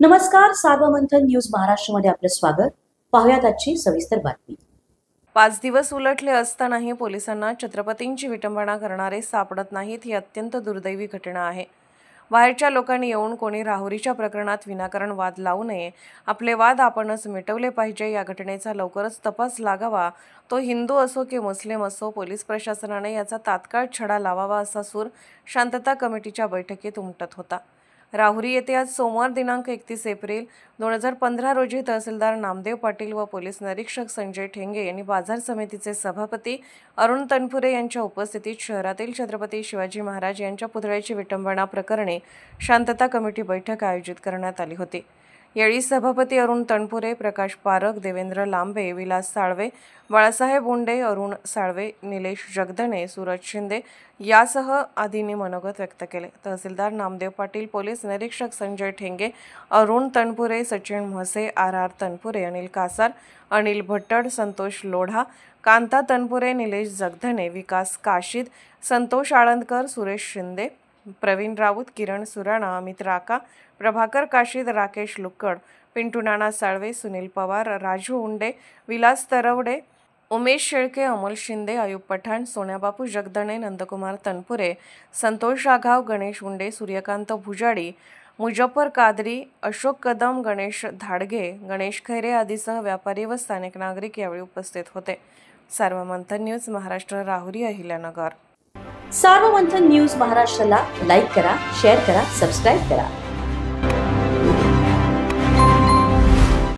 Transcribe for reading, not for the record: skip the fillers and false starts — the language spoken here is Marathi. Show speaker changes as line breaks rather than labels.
नमस्कार, सार्वमंथन न्यूज महाराष्ट्रमध्ये आपलं स्वागत. पाहुयात आजची सविस्तर बातमी.
5 दिवस उलटले असतानाही पोलिसांना छत्रपतींची विटंबना करणारे सापडत नाहीत ही अत्यंत दुर्दैवी घटना आहे. बाहेरच्या लोकांनी येऊन कोणी राहुरीच्या प्रकरणात विनाकारण वाद लावू नये, आपले वाद आपणच मिटवले पाहिजे. या घटनेचा लवकरच तपास लागावा, तो हिंदू असो की मुस्लिम असो. पोलीस प्रशासनाने याचा तात्काळ छडा लावावा असा सूर शांतता कमिटीच्या बैठकीत उमटत होता. राहुरी येथे आज सोमवार दिनांक 31 एप्रिल 2015 रोजी तहसीलदार नामदेव पाटील व पोलीस निरीक्षक संजय ठेंगे यांनी बाजार समितीचे सभापती अरुण तनपुरे यांच्या उपस्थितीत शहरातील छत्रपती शिवाजी महाराज यांच्या पुतळ्याची विटंबना प्रकरणी शांतता कमिटी बैठक आयोजित करण्यात आली होती. यावेळी सभापती अरुण तनपुरे, प्रकाश पारख, देवेंद्र लांबे, विलास साळवे, बाळासाहेब उंडे, अरुण साळवे, निलेश जगधने, सूरज शिंदे यासह आदींनी मनोगत व्यक्त केले. तहसीलदार नामदेव पाटील, पोलीस निरीक्षक संजय ठेंगे, अरुण तनपुरे, सचिन म्हसे, आर तनपुरे, अनिल कासार, अनिल भट्टड, संतोष लोढा, कांता तनपुरे, निलेश जगधने, विकास काशीद, संतोष आळंदकर, सुरेश शिंदे, प्रवीण राऊत, किरण सुराणा, अमित राका, प्रभाकर काशीद, राकेश लुक्कड, पिंटू नाना साळवे, सुनील पवार, राजू उंडे, विलास तरवडे, उमेश शेळके, अमोल शिंदे, अयूब पठाण, सोन्याबापू जगदणे, नंदकुमार तनपुरे, संतोष आघाव, गणेश उंडे, सूर्यकांत भुजाडी, मुजफ्फर कादरी, अशोक कदम, गणेश धाडगे, गणेश खैरे आदीसह व्यापारी व स्थानिक नागरिक यावेळी उपस्थित होते. सार्वमंथन न्यूज महाराष्ट्र, राहुरी, अहिल्यानगर.
सार्वमंथन न्यूज महाराष्ट्राला लाईक करा, शेअर करा, सबस्क्राईब करा.